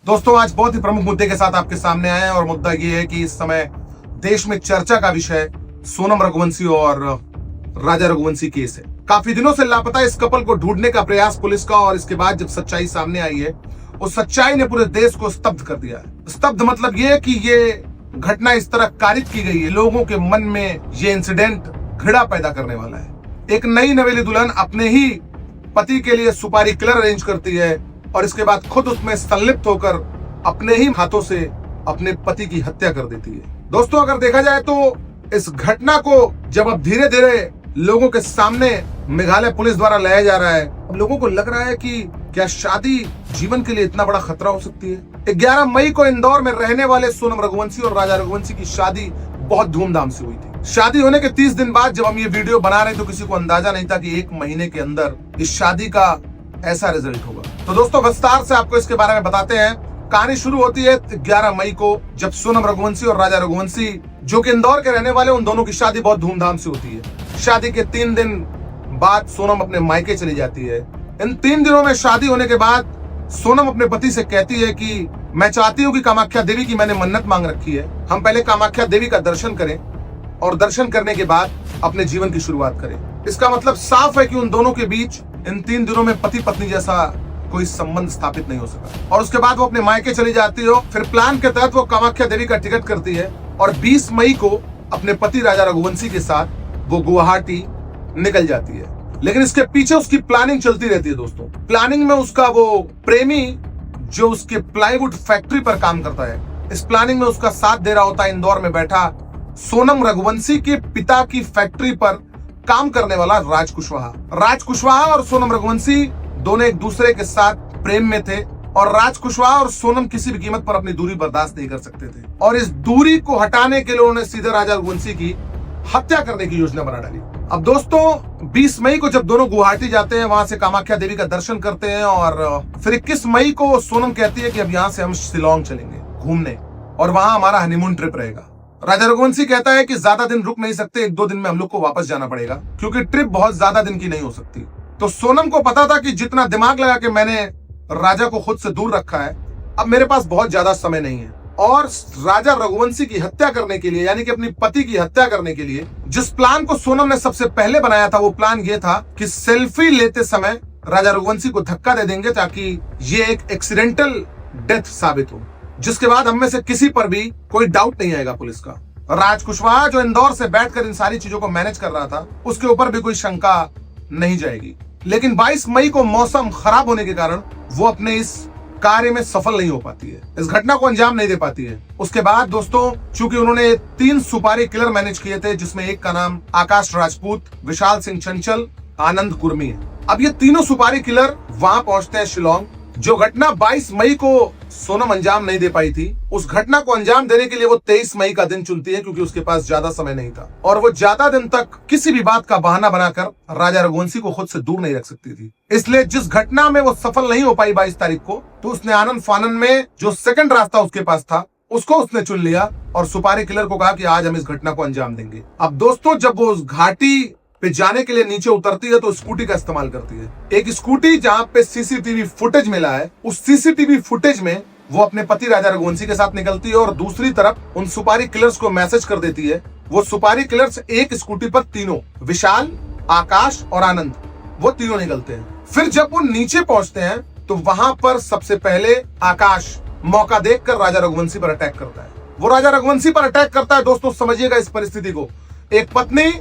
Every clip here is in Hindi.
दोस्तों, आज बहुत ही प्रमुख मुद्दे के साथ आपके सामने आए हैं और मुद्दा ये है कि इस समय देश में चर्चा का विषय सोनम रघुवंशी और राजा रघुवंशी केस है। काफी दिनों से लापता इस कपल को ढूंढने का प्रयास पुलिस का, और इसके बाद जब सच्चाई सामने आई है, उस सच्चाई ने पूरे देश को स्तब्ध कर दिया है। स्तब्ध मतलब ये कि ये घटना इस तरह कारित की गई है, लोगों के मन में ये इंसिडेंट घृणा पैदा करने वाला है। एक नई नवेली दुल्हन अपने ही पति के लिए सुपारी किलर अरेंज करती है और इसके बाद खुद उसमें संलिप्त होकर अपने ही हाथों से अपने पति की हत्या कर देती है। दोस्तों, अगर देखा जाए तो इस घटना को जब अब धीरे धीरे लोगों के सामने मेघालय पुलिस द्वारा लाया जा रहा है, अब लोगों को लग रहा है कि क्या शादी जीवन के लिए इतना बड़ा खतरा हो सकती है। 11 मई को इंदौर में रहने वाले सोनम रघुवंशी और राजा रघुवंशी की शादी बहुत धूमधाम से हुई थी। शादी होने के 30 दिन बाद जब हम ये वीडियो बना रहे तो किसी को अंदाजा नहीं था कि 1 महीने के अंदर इस शादी का ऐसा रिजल्ट होगा। तो दोस्तों, विस्तार से आपको इसके बारे में बताते हैं। कहानी शुरू होती है 11 मई को, जब सोनम रघुवंशी और राजा रघुवंशी, जो कि इंदौर के रहने वाले, उन दोनों की शादी बहुत धूमधाम से होती है। शादी के 3 दिन बाद सोनम अपने मायके चली जाती है। इन 3 दिनों में शादी होने के बाद सोनम अपने पति से कहती है कि मैं चाहती हूँ कि कामाख्या देवी की मैंने मन्नत मांग रखी है, हम पहले कामाख्या देवी का दर्शन करें और दर्शन करने के बाद अपने जीवन की शुरुआत करें। इसका मतलब साफ है कि उन दोनों के बीच इन 3 दिनों में पति पत्नी जैसा कोई संबंध स्थापित नहीं हो सका। और उसके बाद वो अपने मायके चली जाती हो। फिर प्लान के तहत वो कामाख्या देवी का टिकट करती है और 20 मई को अपने पति राजा रघुवंशी के साथ वो गुवाहाटी निकल जाती है। लेकिन इसके पीछे उसकी प्लानिंग चलती रहती है। दोस्तों, प्लानिंग में उसका वो प्रेमी जो उसके प्लाईवुड फैक्ट्री पर काम करता है, इस प्लानिंग में उसका साथ दे रहा होता है इंदौर में बैठा सोनम रघुवंशी के पिता की फैक्ट्री पर काम करने वाला राज कुशवाहा और सोनम रघुवंशी दोनों एक दूसरे के साथ प्रेम में थे और राज कुशवाहा और सोनम किसी भी कीमत पर अपनी दूरी बर्दाश्त नहीं कर सकते थे और इस दूरी को हटाने के लिए उन्होंने सीधे राजा रघुवंशी की हत्या करने की योजना बना डाली। अब दोस्तों, 20 मई को जब दोनों गुवाहाटी जाते हैं, वहां से कामाख्या देवी का दर्शन करते हैं और फिर 21 मई को सोनम कहती है कि अब यहाँ से हम शिलोंग चलेंगे घूमने और वहां हमारा हनीमून ट्रिप रहेगा। राजा रघुवंशी कहता है कि ज्यादा दिन रुक नहीं सकते, 1-2 दिन में हम लोग को वापस जाना पड़ेगा क्योंकि ट्रिप बहुत ज्यादा दिन की नहीं हो सकती। तो सोनम को पता था कि जितना दिमाग लगा के मैंने राजा को खुद से दूर रखा है, अब मेरे पास बहुत ज्यादा समय नहीं है और राजा रघुवंशी की हत्या करने के लिए, यानी कि अपनी पति की हत्या करने के लिए जिस प्लान को सोनम ने सबसे पहले बनाया था, वो प्लान ये था कि सेल्फी लेते समय राजा रघुवंशी को धक्का दे देंगे ताकि ये एक एक्सीडेंटल डेथ साबित हो, जिसके बाद हम में से किसी पर भी कोई डाउट नहीं आएगा पुलिस का। राज कुशवाहा जो इंदौर से बैठकर इन सारी चीजों को मैनेज कर रहा था, उसके ऊपर भी कोई शंका नहीं जाएगी। लेकिन 22 मई को मौसम खराब होने के कारण वो अपने इस कार्य में सफल नहीं हो पाती है, इस घटना को अंजाम नहीं दे पाती है। उसके बाद दोस्तों, चूंकि उन्होंने 3 सुपारी किलर मैनेज किए थे, जिसमें एक का नाम आकाश राजपूत, विशाल सिंह चंचल, आनंद कुर्मी है। अब ये तीनों सुपारी किलर वहां पहुंचते हैं शिलोंग। जो घटना 22 मई को सोनम अंजाम नहीं दे पाई थी, उस घटना को अंजाम देने के लिए वो 23 मई का दिन चुनती है क्योंकि उसके पास ज्यादा समय नहीं था और वो ज्यादा दिन तक किसी भी बात का बहाना बनाकर राजा रघुवंशी को खुद से दूर नहीं रख सकती थी। इसलिए जिस घटना में वो सफल नहीं हो पाई 22 तारीख को, तो उसने आनंद फानन में जो सेकंड रास्ता उसके पास था, उसको उसने चुन लिया और सुपारी किलर को कहा कि आज हम इस घटना को अंजाम देंगे। अब दोस्तों, जब वो उस घाटी पे जाने के लिए नीचे उतरती है तो स्कूटी का इस्तेमाल करती है। एक स्कूटी जहां पे सीसीटीवी फुटेज मिला है, उस सीसीटीवी फुटेज में वो अपने पति राजा रघुवंशी के साथ निकलती है और दूसरी तरफ उन सुपारी किलर्स को मैसेज कर देती है। वो सुपारी किलर्स एक स्कूटी पर तीनों, विशाल, आकाश और आनंद, वो तीनों निकलते हैं। फिर जब वो नीचे पहुंचते हैं तो वहां पर सबसे पहले आकाश मौका देखकर राजा रघुवंशी पर अटैक करता है। वो राजा रघुवंशी पर अटैक करता है। दोस्तों, समझिएगा इस परिस्थिति को। एक पत्नी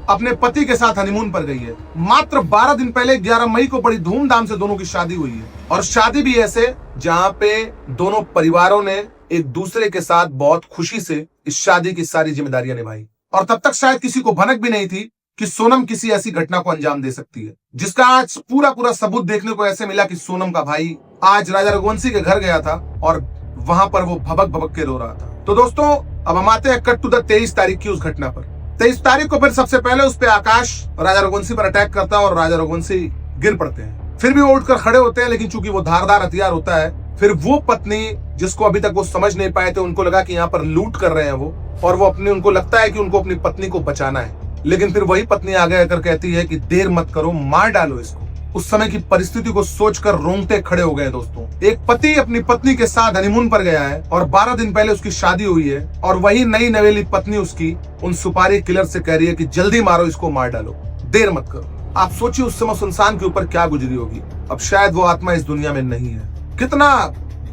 अपने पति के साथ हनीमून पर गई है। मात्र 12 दिन पहले 11 मई को बड़ी धूमधाम से दोनों की शादी हुई है और शादी भी ऐसे जहां पे दोनों परिवारों ने एक दूसरे के साथ बहुत खुशी से इस शादी की सारी जिम्मेदारियां निभाई और तब तक शायद किसी को भनक भी नहीं थी कि सोनम किसी ऐसी घटना को अंजाम दे सकती है, जिसका आज पूरा सबूत देखने को ऐसे मिला कि सोनम का भाई आज राजा रघुवंशी के घर गया था और वहां पर वो भबक के रो रहा था। तो दोस्तों, अब हम आते हैं कट टू द 23 तारीख की उस घटना पर। 23 तारीख को फिर सबसे पहले उस पे आकाश राजा रघुवंशी पर अटैक करता है और राजा रघुवंशी गिर पड़ते हैं। फिर भी वो उठकर खड़े होते हैं, लेकिन चूंकि वो धारदार हथियार होता है, फिर वो पत्नी जिसको अभी तक वो समझ नहीं पाए थे, उनको लगा कि यहाँ पर लूट कर रहे हैं वो, और वो उनको लगता है कि उनको अपनी पत्नी को बचाना है। लेकिन फिर वही पत्नी आगे आकर कहती है कि देर मत करो, मार डालो इसको। उस समय की परिस्थिति को सोचकर रोंगटे खड़े हो गए दोस्तों। एक पति अपनी पत्नी के साथ हनीमून पर गया है और 12 दिन पहले उसकी शादी हुई है और वही नई नवेली पत्नी उसकी उन सुपारी किलर से कह रही है कि जल्दी मारो इसको, मार डालो, देर मत करो। आप सोचिए उस समय सुनसान के ऊपर क्या गुजरी होगी। अब शायद वो आत्मा इस दुनिया में नहीं है। कितना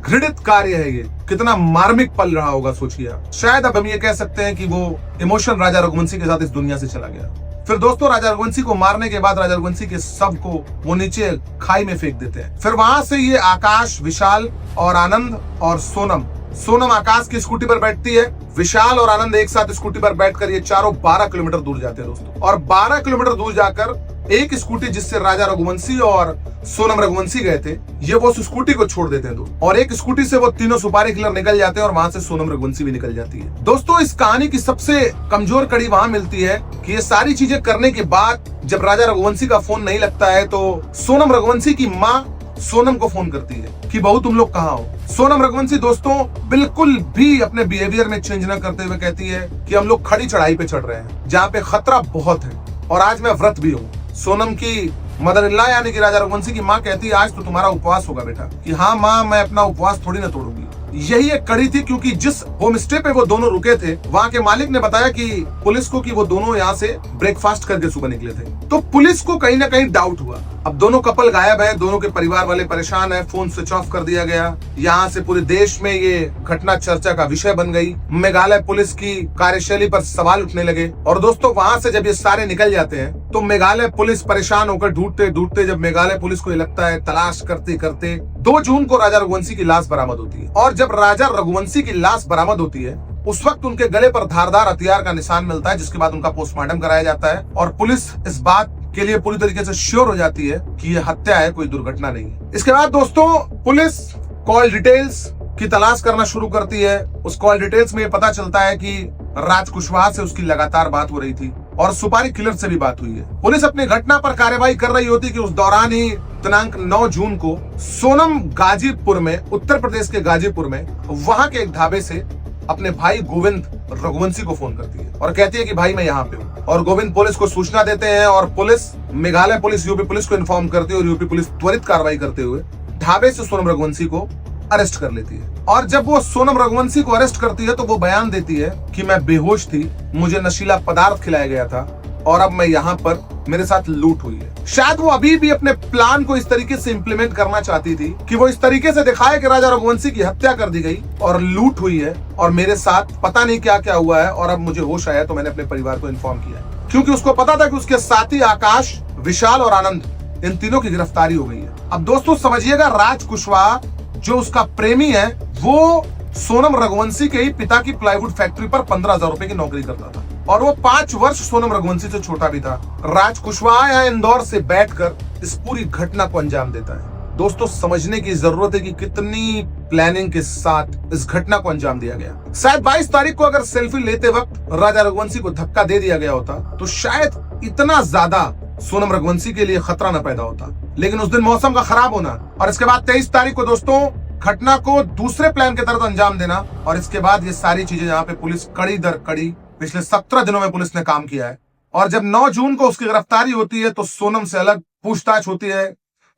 घृणित कार्य है ये, कितना मार्मिक पल रहा होगा सोचिए आप। शायद अब हम ये कह सकते हैं कि वो इमोशन राजा रघुवंशी के साथ इस दुनिया से चला गया। फिर दोस्तों राजा रघुवंशी को मारने के बाद राजा रघुवंशी के शव को वो नीचे खाई में फेंक देते हैं। फिर वहां से ये आकाश, विशाल और आनंद और सोनम आकाश की स्कूटी पर बैठती है। विशाल और आनंद एक साथ स्कूटी पर बैठकर ये चारों 12 किलोमीटर दूर जाते हैं दोस्तों। और 12 किलोमीटर दूर जाकर एक स्कूटी जिससे राजा रघुवंशी और सोनम रघुवंशी गए थे, ये वो उस स्कूटी को छोड़ देते हैं और एक स्कूटी से वो तीनों सुपारी किलर निकल जाते हैं और वहां से सोनम रघुवंशी भी निकल जाती है। दोस्तों इस कहानी की सबसे कमजोर कड़ी वहां मिलती है कि ये सारी चीजें करने के बाद जब राजा रघुवंशी का फोन नहीं लगता है तो सोनम रघुवंशी की माँ सोनम को फोन करती है कि बहू तुम लोग कहाँ हो। सोनम रघुवंशी दोस्तों बिल्कुल भी अपने बिहेवियर में चेंज न करते हुए कहती है कि हम लोग खड़ी चढ़ाई पे चढ़ रहे हैं जहाँ पे खतरा बहुत है और आज मैं व्रत भी हूँ। सोनम की मदर इन लॉ यानी कि राजा रघुवंशी की माँ कहती है आज तो तुम्हारा उपवास होगा बेटा। कि हाँ माँ, मैं अपना उपवास थोड़ी ना तोड़ूंगी। यही एक कड़ी थी क्योंकि जिस होम स्टे पे वो दोनों रुके थे वहाँ के मालिक ने बताया कि पुलिस को कि वो दोनों यहाँ से ब्रेकफास्ट करके सुबह निकले थे। तो पुलिस को कहीं ना कहीं डाउट हुआ। अब दोनों कपल गायब है, दोनों के परिवार वाले परेशान है, फोन स्विच ऑफ कर दिया गया। यहाँ से पूरे देश में ये घटना चर्चा का विषय बन गई। मेघालय पुलिस की कार्यशैली पर सवाल उठने लगे और दोस्तों वहाँ से जब ये सारे निकल जाते हैं तो मेघालय पुलिस परेशान होकर ढूंढते जब मेघालय पुलिस को ये लगता है तलाश करते करते 2 जून को राजा रघुवंशी की लाश बरामद होती है। और जब राजा रघुवंशी की लाश बरामद होती है उस वक्त उनके गले पर धारदार हथियार का निशान मिलता है, जिसके बाद उनका पोस्टमार्टम कराया जाता है और पुलिस इस बात के लिए पूरी तरीके से श्योर हो जाती है कि यह हत्या है, कोई दुर्घटना नहीं है। इसके बाद दोस्तों पुलिस कॉल डिटेल्स की तलाश करना शुरू करती है। उस कॉल डिटेल्स में ये पता चलता है कि राज कुशवाहा से उसकी लगातार बात हो रही थी और सुपारी किलर से भी बात हुई है। पुलिस अपनी घटना पर कार्यवाही कर रही होती कि उस दौरान ही दिनांक 9 जून को सोनम गाजीपुर में, उत्तर प्रदेश के गाजीपुर में वहां के एक ढाबे से अपने भाई गोविंद रघुवंशी को फोन करती है और कहती है कि भाई मैं यहाँ पे हूँ। और गोविंद पुलिस को सूचना देते हैं और police, Meghalaya police UP police को इन्फॉर्म करती है और यूपी पुलिस त्वरित कार्रवाई करते हुए ढाबे से सोनम रघुवंशी को अरेस्ट कर लेती है। और जब वो सोनम रघुवंशी को अरेस्ट करती है तो वो बयान देती है कि मैं बेहोश थी, मुझे नशीला पदार्थ खिलाया गया था और अब मैं यहाँ पर, मेरे साथ लूट हुई है। शायद वो अभी भी अपने प्लान को इस तरीके से इम्प्लीमेंट करना चाहती थी कि वो इस तरीके से दिखाए कि राजा रघुवंशी की हत्या कर दी गई और लूट हुई है और मेरे साथ पता नहीं क्या क्या हुआ है और अब मुझे होश आया तो मैंने अपने परिवार को इन्फॉर्म किया है। क्योंकि उसको पता था कि उसके साथी आकाश, विशाल और आनंद, इन तीनों की गिरफ्तारी हो गई है। अब दोस्तों समझिएगा, राज कुशवाहा जो उसका प्रेमी है वो सोनम रघुवंशी के ही पिता की प्लाईवुड फैक्ट्री पर 15,000 रुपए की नौकरी करता था और वो 5 वर्ष सोनम रघुवंशी से छोटा भी था। राज कुशवाहा यहाँ इंदौर से बैठकर इस पूरी घटना को अंजाम देता है। दोस्तों समझने की जरूरत है कि कितनी प्लानिंग के साथ इस घटना को अंजाम दिया गया। शायद 22 तारीख को अगर सेल्फी लेते वक्त राजा रघुवंशी को धक्का दे दिया गया होता तो शायद इतना ज्यादा सोनम रघुवंशी के लिए खतरा न पैदा होता, लेकिन उस दिन मौसम का खराब होना और इसके बाद 23 तारीख को दोस्तों घटना को दूसरे प्लान के तहत अंजाम देना और इसके बाद ये सारी चीजें यहाँ पे पुलिस कड़ी दर कड़ी पिछले 17 दिनों में पुलिस ने काम किया है। और जब 9 जून को उसकी गिरफ्तारी होती है तो सोनम से अलग पूछताछ होती है,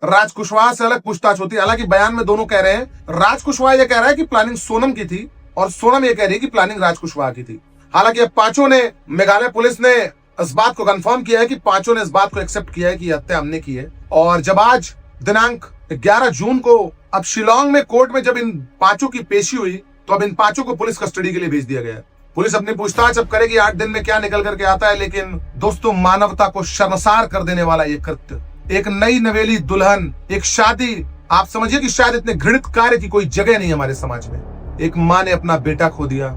राज कुशवाहा से अलग पूछताछ होती है। हालांकि बयान में दोनों कह रहे हैं, राज कुशवाहा ये कह रहा है कि प्लानिंग सोनम की थी और सोनम ये कह रही है कि प्लानिंग राज कुशवाहा की थी। हालांकि अब पांचों ने, मेघालय पुलिस ने इस बात को कंफर्म किया है कि पांचों ने इस बात को एक्सेप्ट किया है कि हत्या हमने की है। और जब आज दिनांक 11 जून को अब शिलोंग में कोर्ट में जब इन पांचों की पेशी हुई तो अब इन पांचों को पुलिस कस्टडी के लिए भेज दिया गया। पुलिस अपनी पूछताछ अब करेगी 8 दिन में क्या निकल करके आता है। लेकिन दोस्तों मानवता को शर्मसार कर देने वाला ये कृत्य, एक नई नवेली दुल्हन, एक शादी, आप समझिए कि शायद इतने घृणित कार्य की कोई जगह नहीं हमारे समाज में। एक माँ ने अपना बेटा खो दिया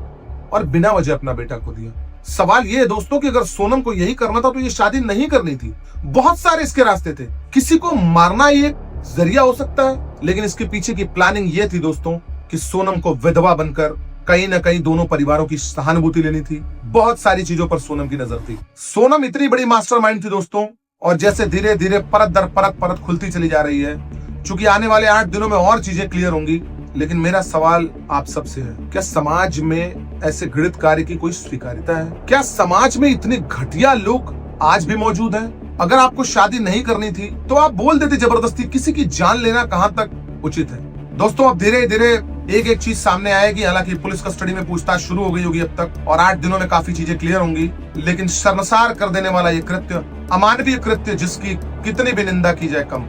और बिना वजह अपना बेटा खो दिया। सवाल ये है दोस्तों कि अगर सोनम को यही करना था तो ये शादी नहीं करनी थी। बहुत सारे इसके रास्ते थे, किसी को मारना ये जरिया हो सकता है, लेकिन इसके पीछे की प्लानिंग ये थी दोस्तों कि सोनम को विधवा बनकर कहीं ना कहीं दोनों परिवारों की सहानुभूति लेनी थी। बहुत सारी चीजों पर सोनम की नजर थी। सोनम इतनी बड़ी मास्टरमाइंड थी दोस्तों, और जैसे धीरे धीरे परत दर परत खुलती चली जा रही है। चूंकि आने वाले 8 दिनों में और चीजें क्लियर होंगी, लेकिन मेरा सवाल आप सबसे है, क्या समाज में ऐसे घृणित कार्य की कोई स्वीकार्यता है? क्या समाज में इतने घटिया लोग आज भी मौजूद हैं? अगर आपको शादी नहीं करनी थी तो आप बोल देते जबरदस्ती, किसी की जान लेना कहां तक उचित है। दोस्तों अब धीरे धीरे एक एक चीज सामने आएगी। हालांकि पुलिस कस्टडी में पूछताछ शुरू हो गई होगी अब तक, और 8 दिनों में काफी चीजें क्लियर होंगी। लेकिन शर्मसार कर देने वाला ये कृत्य, अमानवीय कृत्य, जिसकी कितनी भी निंदा की जाए कम।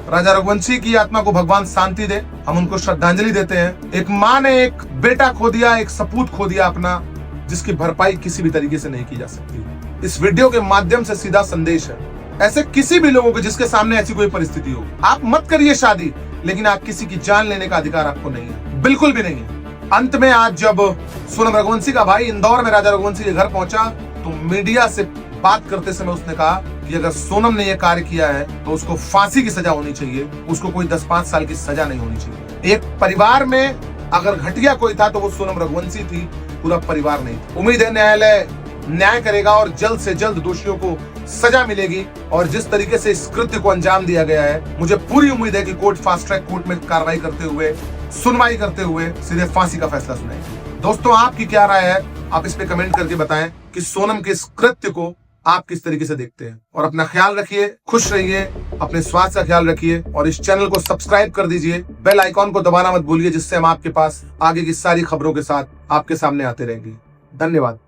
राजा रघुवंशी की आत्मा को भगवान शांति दे, हम उनको श्रद्धांजलि देते हैं। एक माँ ने एक बेटा खो दिया, एक सपूत खो दिया अपना, जिसकी भरपाई किसी भी तरीके से नहीं की जा सकती। इस वीडियो के माध्यम से सीधा संदेश है ऐसे किसी भी लोगों को जिसके सामने ऐसी कोई परिस्थिति हो, आप मत करिए शादी, लेकिन आप किसी की जान लेने का अधिकार आपको नहीं है, बिल्कुल भी नहीं है। अंत में आज जब सोनम रघुवंशी का भाई इंदौर में राजा रघुवंशी के घर पहुंचा तो मीडिया से बात करते समय उसने कहा कि अगर सोनम ने यह कार्य किया है तो उसको फांसी की सजा होनी चाहिए, उसको कोई 10-5 साल की सजा नहीं होनी चाहिए। एक परिवार में अगर घटिया कोई था तो वो सोनम रघुवंशी थी, पूरा परिवार नहीं। उम्मीद है न्यायालय न्याय करेगा और जल्द से जल्द दोषियों को सजा मिलेगी। और जिस तरीके से इस कृत्य को अंजाम दिया गया है, मुझे पूरी उम्मीद है कि कोर्ट फास्ट ट्रैक कोर्ट में कार्रवाई करते हुए, सुनवाई करते हुए सीधे फांसी का फैसला सुनाएगी। दोस्तों आपकी क्या राय है, आप इस पे कमेंट करके बताएं कि सोनम के इस कृत्य को आप किस तरीके से देखते हैं। और अपना ख्याल रखिए, खुश रहिए, अपने स्वास्थ्य का ख्याल रखिए और इस चैनल को सब्सक्राइब कर दीजिए। बेल आइकॉन को दबाना मत भूलिए, जिससे हम आपके पास आगे की सारी खबरों के साथ आपके सामने आते रहेंगे। धन्यवाद।